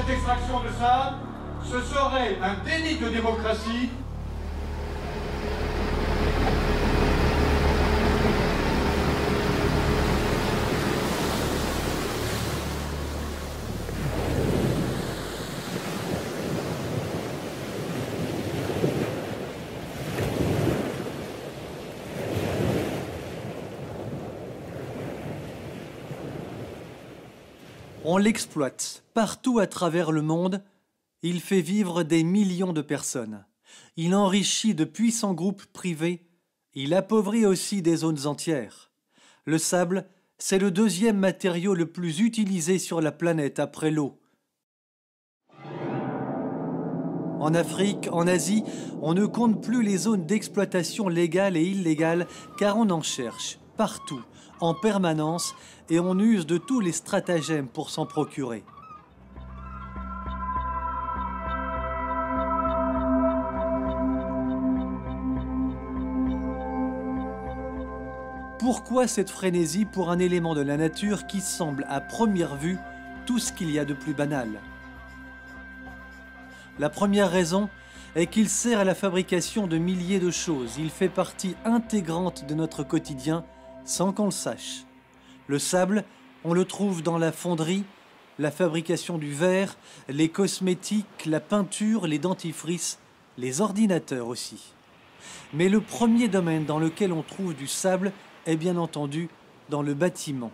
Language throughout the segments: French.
cette extraction de sable, ce serait un déni de démocratie. On l'exploite partout à travers le monde. Il fait vivre des millions de personnes. Il enrichit de puissants groupes privés. Il appauvrit aussi des zones entières. Le sable, c'est le deuxième matériau le plus utilisé sur la planète après l'eau. En Afrique, en Asie, on ne compte plus les zones d'exploitation légales et illégales car on en cherche partout, en permanence, et on use de tous les stratagèmes pour s'en procurer. Pourquoi cette frénésie pour un élément de la nature qui semble à première vue tout ce qu'il y a de plus banal? La première raison est qu'il sert à la fabrication de milliers de choses. Il fait partie intégrante de notre quotidien sans qu'on le sache. Le sable, on le trouve dans la fonderie, la fabrication du verre, les cosmétiques, la peinture, les dentifrices, les ordinateurs aussi. Mais le premier domaine dans lequel on trouve du sable est bien entendu dans le bâtiment.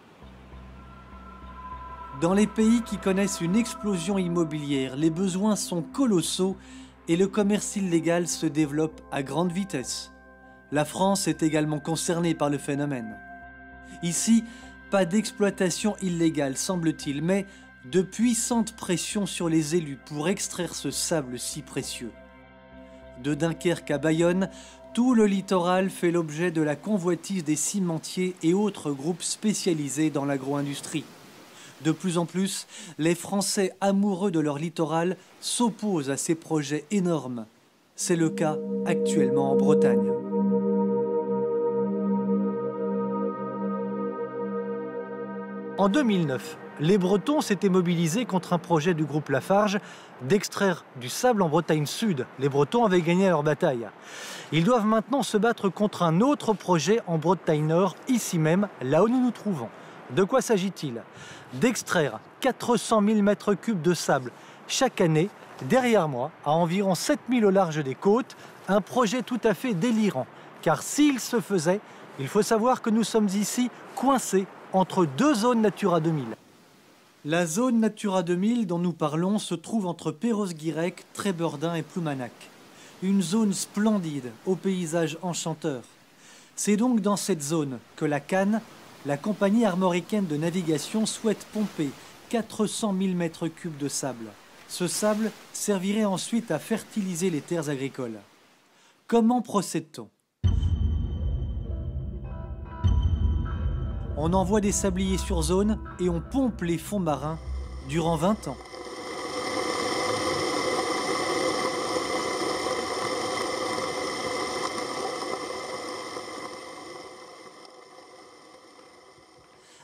Dans les pays qui connaissent une explosion immobilière, les besoins sont colossaux et le commerce illégal se développe à grande vitesse. La France est également concernée par le phénomène. Ici, pas d'exploitation illégale, semble-t-il, mais de puissantes pressions sur les élus pour extraire ce sable si précieux. De Dunkerque à Bayonne, tout le littoral fait l'objet de la convoitise des cimentiers et autres groupes spécialisés dans l'agro-industrie. De plus en plus, les Français amoureux de leur littoral s'opposent à ces projets énormes. C'est le cas actuellement en Bretagne. En 2009, les Bretons s'étaient mobilisés contre un projet du groupe Lafarge d'extraire du sable en Bretagne Sud. Les Bretons avaient gagné leur bataille. Ils doivent maintenant se battre contre un autre projet en Bretagne Nord, ici même, là où nous nous trouvons. De quoi s'agit-il? D'extraire 400 000 m3 de sable chaque année, derrière moi, à environ 7 000 au large des côtes, un projet tout à fait délirant. Car s'il se faisait, il faut savoir que nous sommes ici coincés entre deux zones Natura 2000. La zone Natura 2000 dont nous parlons se trouve entre Perros-Guirec, Trébeurdin et Ploumanac. Une zone splendide, au paysage enchanteur. C'est donc dans cette zone que la CAN, la compagnie armoricaine de navigation, souhaite pomper 400 000 m3 de sable. Ce sable servirait ensuite à fertiliser les terres agricoles. Comment procède-t-on? On envoie des sabliers sur zone et on pompe les fonds marins durant 20 ans.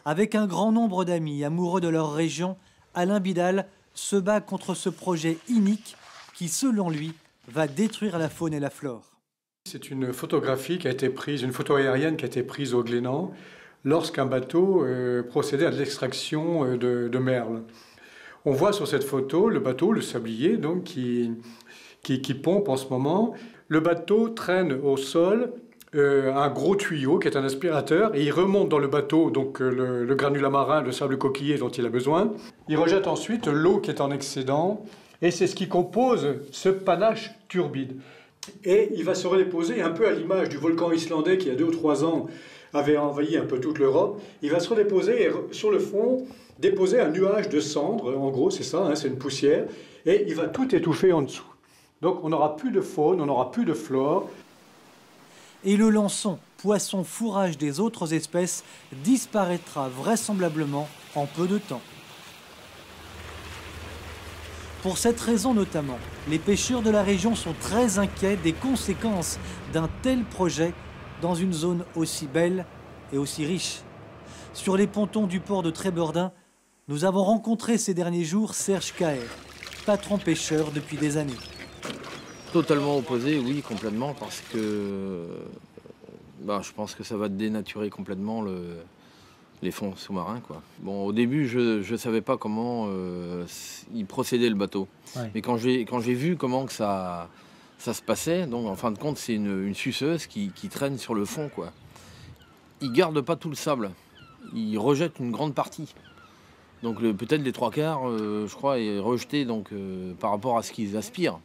Avec un grand nombre d'amis amoureux de leur région, Alain Bidal se bat contre ce projet inique qui, selon lui, va détruire la faune et la flore. C'est une photographie qui a été prise, une photo aérienne qui a été prise au Glénan lorsqu'un bateau procédait à l'extraction de merle. On voit sur cette photo le bateau, le sablier, donc, qui pompe en ce moment. Le bateau traîne au sol un gros tuyau qui est un aspirateur et il remonte dans le bateau donc le granulat marin, le sable coquillé dont il a besoin. Il rejette ensuite l'eau qui est en excédent et c'est ce qui compose ce panache turbide. Et il va se redéposer un peu à l'image du volcan islandais qui il y a 2 ou 3 ans avait envahi un peu toute l'Europe. Il va se redéposer et sur le fond déposer un nuage de cendres, en gros c'est ça, hein, c'est une poussière, et il va tout étouffer en dessous. Donc on n'aura plus de faune, on n'aura plus de flore. Et le lançon, poisson fourrage des autres espèces, disparaîtra vraisemblablement en peu de temps. Pour cette raison notamment, les pêcheurs de la région sont très inquiets des conséquences d'un tel projet dans une zone aussi belle et aussi riche. Sur les pontons du port de Trébeurdin, nous avons rencontré ces derniers jours Serge Caher. patron pêcheur depuis des années. Totalement opposé, oui, complètement, parce que je pense que ça va dénaturer complètement les fonds sous-marins, quoi. Bon, au début, je ne savais pas comment il procédait le bateau. Ouais. Mais quand j'ai vu comment que ça se passait, donc en fin de compte, c'est une suceuse qui traîne sur le fond, quoi. Il ne garde pas tout le sable, il rejette une grande partie. Donc peut-être les 3/4, je crois, est rejeté donc, par rapport à ce qu'ils aspirent.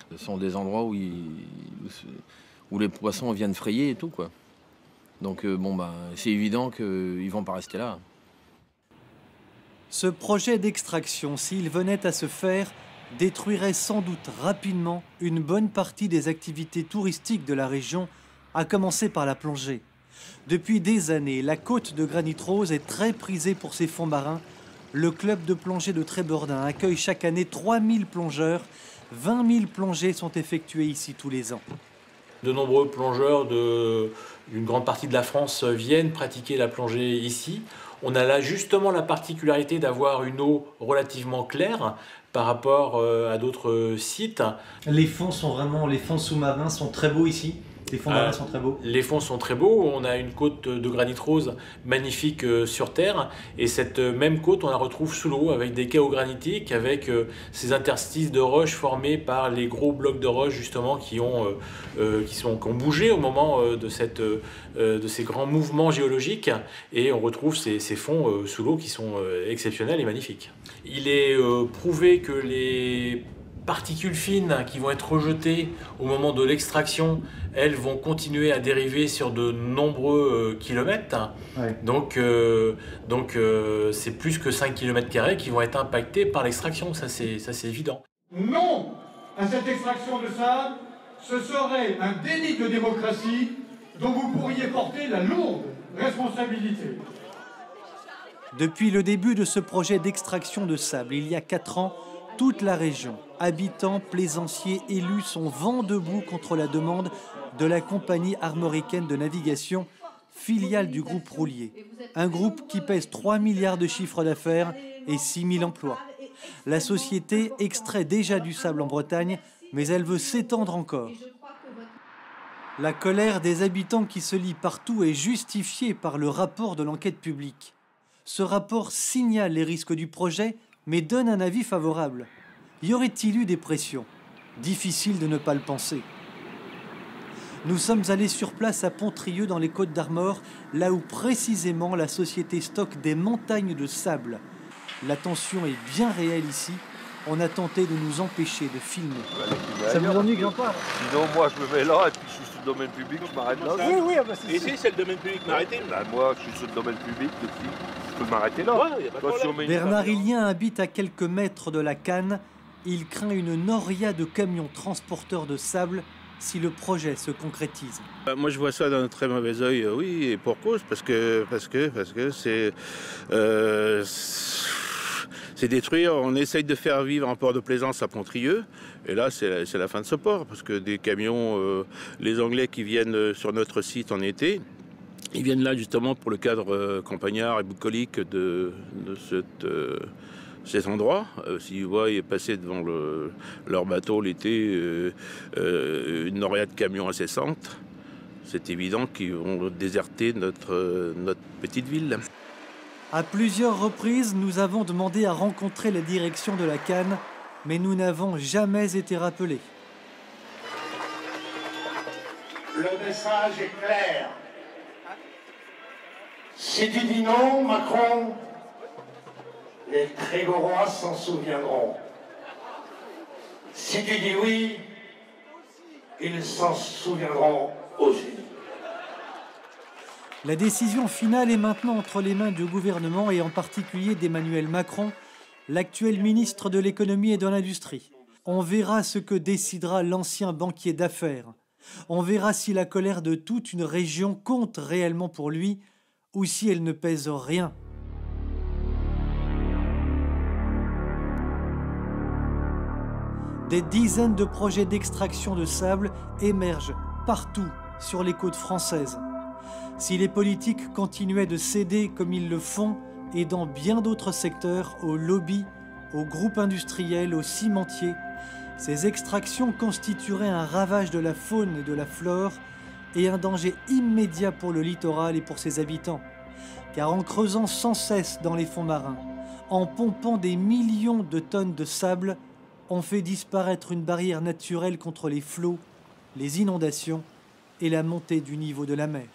Ce sont des endroits où les poissons viennent frayer et tout, quoi. Donc c'est évident qu'ils ne vont pas rester là. Ce projet d'extraction, s'il venait à se faire, détruirait sans doute rapidement une bonne partie des activités touristiques de la région, à commencer par la plongée. Depuis des années, la côte de Granit Rose est très prisée pour ses fonds marins. Le club de plongée de Trébordin accueille chaque année 3000 plongeurs. 20 000 plongées sont effectuées ici tous les ans. De nombreux plongeurs d'une grande partie de la France viennent pratiquer la plongée ici. On a là justement la particularité d'avoir une eau relativement claire par rapport à d'autres sites. Les fonds sous-marins sont très beaux ici. Les fonds marins sont très beaux. Les fonds sont très beaux. On a une côte de granit rose magnifique sur terre. Et cette même côte, on la retrouve sous l'eau avec des chaos granitiques, avec ces interstices de roches formés par les gros blocs de roches justement qui ont bougé au moment de ces grands mouvements géologiques. Et on retrouve ces fonds sous l'eau qui sont exceptionnels et magnifiques. Il est prouvé que les particules fines qui vont être rejetées au moment de l'extraction, elles vont continuer à dériver sur de nombreux kilomètres. Ouais. Donc c'est plus que 5 km² qui vont être impactés par l'extraction, ça c'est évident. Non à cette extraction de sable, ce serait un déni de démocratie dont vous pourriez porter la lourde responsabilité. Depuis le début de ce projet d'extraction de sable, il y a 4 ans, toute la région, habitants, plaisanciers, élus sont vent debout contre la demande de la compagnie armoricaine de navigation, filiale du groupe Roulier. Un groupe qui pèse 3 milliards de chiffre d'affaires et 6 000 emplois. La société extrait déjà du sable en Bretagne, mais elle veut s'étendre encore. La colère des habitants qui se lit partout est justifiée par le rapport de l'enquête publique. Ce rapport signale les risques du projet, mais donne un avis favorable. Y aurait-il eu des pressions? Difficile de ne pas le penser. Nous sommes allés sur place à Pontrieux dans les Côtes-d'Armor, là où précisément la société stocke des montagnes de sable. La tension est bien réelle ici. On a tenté de nous empêcher de filmer. Ça vous ennuie que j'en parle? Sinon, moi, je me mets là et puis je suis sur le domaine public, je m'arrête là. Oui, et si c'est le domaine public maritime? Moi, je suis sur le domaine public depuis. Je peux m'arrêter là. Ouais, Bernard Illien habite à quelques mètres de la Canne. Il craint une noria de camions transporteurs de sable si le projet se concrétise. Moi, je vois ça d'un très mauvais œil, oui, et pour cause, parce que c'est détruire. On essaye de faire vivre un port de plaisance à Pontrieux, et là, c'est la fin de ce port, parce que des camions, les Anglais qui viennent sur notre site en été, ils viennent là justement pour le cadre campagnard et bucolique de cet endroit. S'ils voient passer devant leur bateau l'été une noria de camions incessante, c'est évident qu'ils vont déserter notre petite ville. À plusieurs reprises, nous avons demandé à rencontrer la direction de la Canne, mais nous n'avons jamais été rappelés. Le message est clair. Si tu dis non, Macron, les Trégorois s'en souviendront. Si tu dis oui, ils s'en souviendront aussi. La décision finale est maintenant entre les mains du gouvernement et en particulier d'Emmanuel Macron, l'actuel ministre de l'économie et de l'industrie. On verra ce que décidera l'ancien banquier d'affaires. On verra si la colère de toute une région compte réellement pour lui ou si elle ne pèse rien. Des dizaines de projets d'extraction de sable émergent partout sur les côtes françaises. Si les politiques continuaient de céder comme ils le font et dans bien d'autres secteurs au lobby, aux groupes industriels, aux cimentiers, ces extractions constitueraient un ravage de la faune et de la flore et un danger immédiat pour le littoral et pour ses habitants. Car en creusant sans cesse dans les fonds marins, en pompant des millions de tonnes de sable, on fait disparaître une barrière naturelle contre les flots, les inondations et la montée du niveau de la mer.